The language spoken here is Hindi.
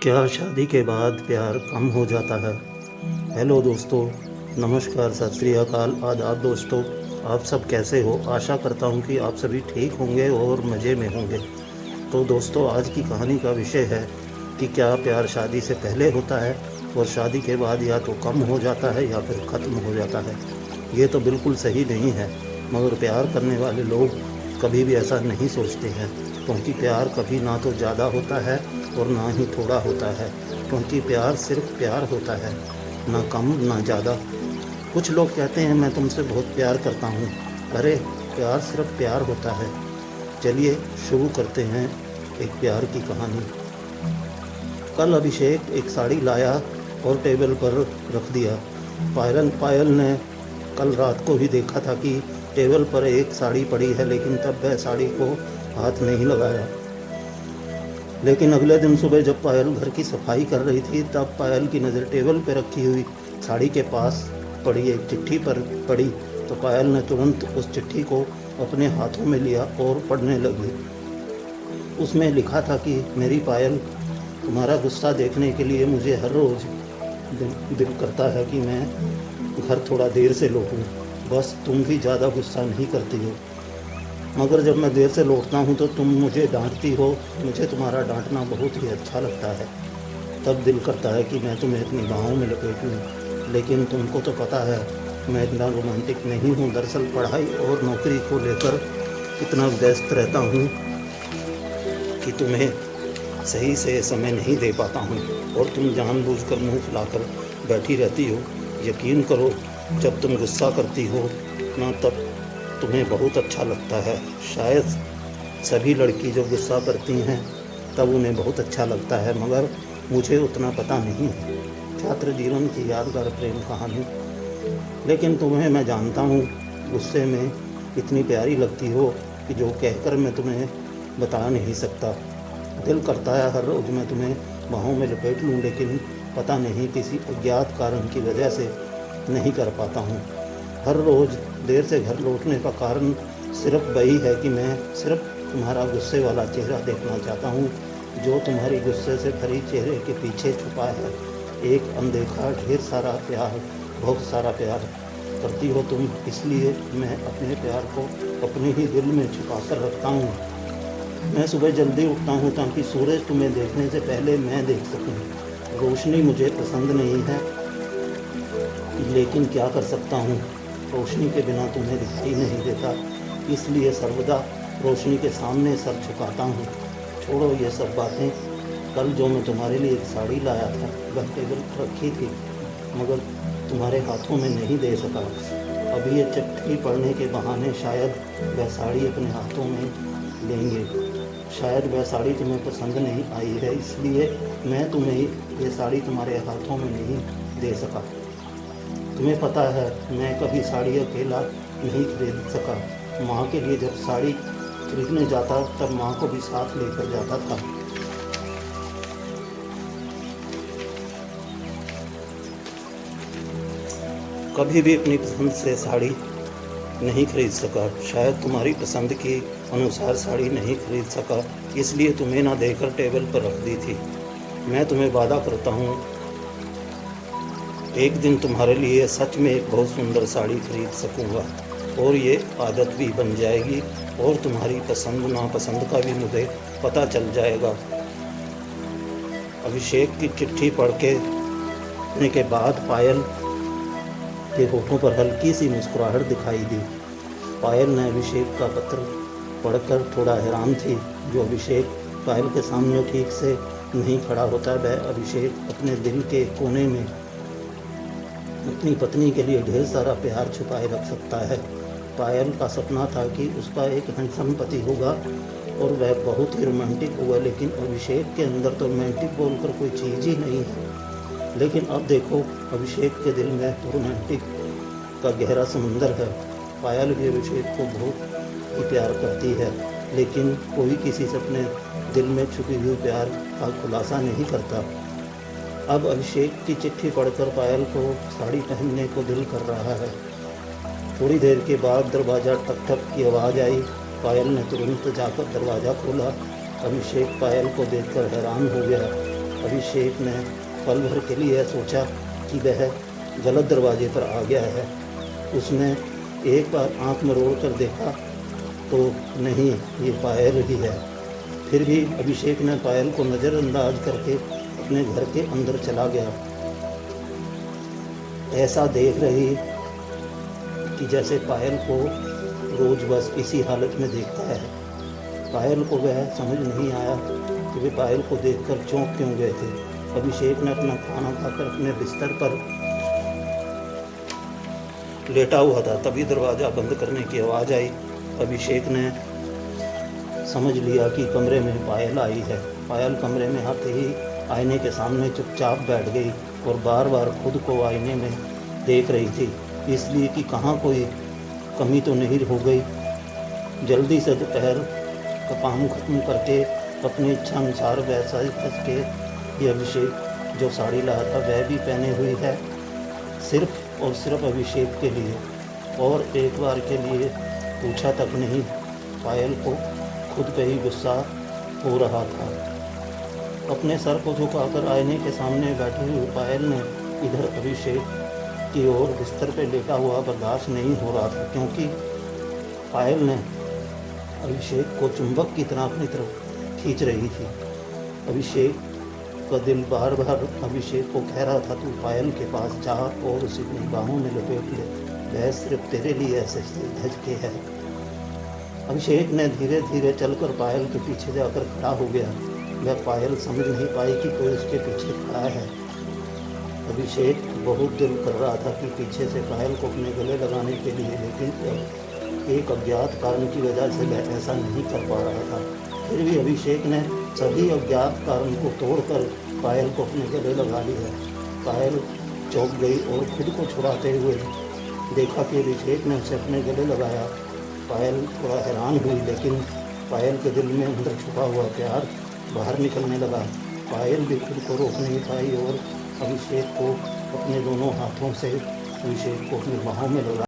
क्या शादी के बाद प्यार कम हो जाता है? हेलो दोस्तों, नमस्कार, सत श्री अकाल, आदाब दोस्तों। आप सब कैसे हो? आशा करता हूँ कि आप सभी ठीक होंगे और मज़े में होंगे। तो दोस्तों, आज की कहानी का विषय है कि क्या प्यार शादी से पहले होता है और शादी के बाद या तो कम हो जाता है या फिर ख़त्म हो जाता है। ये तो बिल्कुल सही नहीं है, मगर प्यार करने वाले लोग कभी भी ऐसा नहीं सोचते हैं, क्योंकि प्यार कभी ना तो ज़्यादा होता है और ना ही थोड़ा होता है, क्योंकि प्यार सिर्फ प्यार होता है, ना कम ना ज़्यादा। कुछ लोग कहते हैं मैं तुमसे बहुत प्यार करता हूँ। अरे, प्यार सिर्फ प्यार होता है। चलिए शुरू करते हैं एक प्यार की कहानी। कल अभिषेक एक साड़ी लाया और टेबल पर रख दिया। पायल ने कल रात को भी देखा था कि टेबल पर एक साड़ी पड़ी है, लेकिन तब वह साड़ी को हाथ नहीं लगाया। लेकिन अगले दिन सुबह जब पायल घर की सफाई कर रही थी, तब पायल की नज़र टेबल पर रखी हुई साड़ी के पास पड़ी एक चिट्ठी पर पड़ी। तो पायल ने तुरंत उस चिट्ठी को अपने हाथों में लिया और पढ़ने लगी। उसमें लिखा था कि मेरी पायल, तुम्हारा गुस्सा देखने के लिए मुझे हर रोज़ दिल करता है कि मैं घर थोड़ा देर से लौटूं। बस तुम भी ज़्यादा गुस्सा नहीं करती हो, मगर जब मैं देर से लौटता हूँ तो तुम मुझे डांटती हो। मुझे तुम्हारा डांटना बहुत ही अच्छा लगता है। तब दिल करता है कि मैं तुम्हें अपनी बाहों में लपेट लूँ, लेकिन तुमको तो पता है मैं इतना रोमांटिक नहीं हूँ। दरअसल पढ़ाई और नौकरी को लेकर इतना व्यस्त रहता हूँ कि तुम्हें सही से समय नहीं दे पाता हूँ, और तुम जानबूझकर मुंह फुलाकर बैठी रहती हो। यकीन करो, जब तुम गुस्सा करती हो ना, तब तुम्हें बहुत अच्छा लगता है। शायद सभी लड़की जब गुस्सा करती हैं तब उन्हें बहुत अच्छा लगता है, मगर मुझे उतना पता नहीं है। छात्र जीवन की यादगार प्रेम कहानी। लेकिन तुम्हें मैं जानता हूँ, गुस्से में इतनी प्यारी लगती हो कि जो कहकर मैं तुम्हें बता नहीं सकता। दिल करता है हर रोज़ मैं तुम्हें बाहों में लपेट लूँ, लेकिन पता नहीं किसी अज्ञात कारण की वजह से नहीं कर पाता हूँ। हर रोज़ देर से घर लौटने का कारण सिर्फ वही है कि मैं सिर्फ तुम्हारा गुस्से वाला चेहरा देखना चाहता हूँ, जो तुम्हारी गुस्से से भरी चेहरे के पीछे छुपा है एक अनदेखा ढेर सारा प्यार, बहुत सारा प्यार करती हो तुम। इसलिए मैं अपने प्यार को अपने ही दिल में छुपा कर रखता हूँ। मैं सुबह जल्दी उठता हूँ ताकि सूरज तुम्हें देखने से पहले मैं देख सकूँ। रोशनी मुझे पसंद नहीं है, लेकिन क्या कर सकता हूँ, रोशनी के बिना तुम्हें दिखाई नहीं देता, इसलिए सर्वदा रोशनी के सामने सर झुकाता हूँ। छोड़ो ये सब बातें। कल जो मैं तुम्हारे लिए एक साड़ी लाया था वह टेबल पर रखी थी, मगर तुम्हारे हाथों में नहीं दे सका। अभी ये चिट्ठी पढ़ने के बहाने शायद वह साड़ी अपने हाथों में लेंगे। शायद वह साड़ी तुम्हें पसंद नहीं आई है, इसलिए मैं तुम्हें ये साड़ी तुम्हारे हाथों में नहीं दे सका। तुम्हें पता है मैं कभी साड़ी अकेला नहीं खरीद सका। माँ के लिए जब साड़ी खरीदने जाता तब माँ को भी साथ लेकर जाता था। कभी भी अपनी पसंद से साड़ी नहीं खरीद सका। शायद तुम्हारी पसंद के अनुसार साड़ी नहीं खरीद सका, इसलिए तुम्हें ना देकर टेबल पर रख दी थी। मैं तुम्हें वादा करता हूँ, एक दिन तुम्हारे लिए सच में एक बहुत सुंदर साड़ी खरीद सकूँगा, और ये आदत भी बन जाएगी, और तुम्हारी पसंद नापसंद का भी मुझे पता चल जाएगा। अभिषेक की चिट्ठी पढ़ने के बाद पायल के होठों पर हल्की सी मुस्कुराहट दिखाई दी। पायल ने अभिषेक का पत्र पढ़कर थोड़ा हैरान थी। जो अभिषेक पायल के सामने ठीक से नहीं खड़ा होता, वह अभिषेक अपने दिल के कोने में अपनी पत्नी के लिए ढेर सारा प्यार छुपाए रख सकता है। पायल का सपना था कि उसका एक हैंडसम पति होगा और वह बहुत ही रोमांटिक होगा, लेकिन अभिषेक के अंदर तो रोमांटिक बोलकर कोई चीज़ ही नहीं है। लेकिन अब देखो, अभिषेक के दिल में रोमांटिक का गहरा समुंदर है। पायल भी अभिषेक को बहुत ही प्यार करती है, लेकिन कोई किसी से अपने दिल में छुपी हुई प्यार का खुलासा नहीं करता। अब अभिषेक की चिट्ठी पढ़कर पायल को साड़ी पहनने को दिल कर रहा है। थोड़ी देर के बाद दरवाज़ा ठक ठक की आवाज़ आई। पायल ने तुरंत जाकर दरवाज़ा खोला। अभिषेक पायल को देखकर हैरान हो गया। अभिषेक ने पल भर के लिए सोचा कि वह गलत दरवाजे पर आ गया है। उसने एक बार आंख मरोड़ कर देखा तो नहीं, ये पायल ही है। फिर भी अभिषेक ने पायल को नज़रअंदाज करके अपने घर के अंदर चला गया। ऐसा देख रही कि जैसे पायल को रोज बस इसी हालत में देखता है। पायल को वह समझ नहीं आया कि वे पायल को देखकर चौंक क्यों गए थे। अभिषेक ने अपना खाना खाकर अपने बिस्तर पर लेटा हुआ था, तभी दरवाज़ा बंद करने की आवाज़ आई। अभिषेक ने समझ लिया कि कमरे में पायल आई है। पायल कमरे में आते ही आईने के सामने चुपचाप बैठ गई और बार बार खुद को आईने में देख रही थी, इसलिए कि कहाँ कोई कमी तो नहीं हो गई। जल्दी से दोपहर का काम खत्म करके अपनी इच्छा अनुसार वैसा सज के ये अभिषेक जो साड़ी लाया था वह भी पहने हुई है, सिर्फ और सिर्फ अभिषेक के लिए। और एक बार के लिए पूछा तक नहीं। पायल को खुद पे ही गुस्सा हो रहा था। अपने सर को झुकाकर आईने के सामने बैठी हुई पायल ने इधर अभिषेक की ओर बिस्तर पे लेटा हुआ बर्दाश्त नहीं हो रहा था, क्योंकि पायल ने अभिषेक को चुंबक की तरह अपनी तरफ खींच रही थी। अभिषेक का दिल बार बार अभिषेक को कह रहा था, तू पायल के पास जा और उसे अपनी बाहों में लपेट ले, वह सिर्फ तेरे लिए ऐसे धज के है। अभिषेक ने धीरे धीरे चलकर पायल के पीछे जाकर खड़ा हो गया। वह पायल समझ नहीं पाई कि कोई उसके पीछे खड़ा है। अभिषेक बहुत दिल कर रहा था कि पीछे से पायल को अपने गले लगाने के लिए, लेकिन एक अज्ञात कारण की वजह से वह ऐसा नहीं कर पा रहा था। फिर भी अभिषेक ने सभी अज्ञात कारण को तोड़कर पायल को अपने गले लगा लिया। पायल चौंक गई और खुद को छुड़ाते हुए देखा कि अभिषेक ने उसे अपने गले लगाया। पायल थोड़ा हैरान हुई, लेकिन पायल के दिल में अंदर छुपा हुआ प्यार बाहर निकलने लगा। पायल भी खुद को रोक नहीं पाई और अभिषेक को अपने दोनों हाथों से अभिषेक को अपनी बाहों में लगा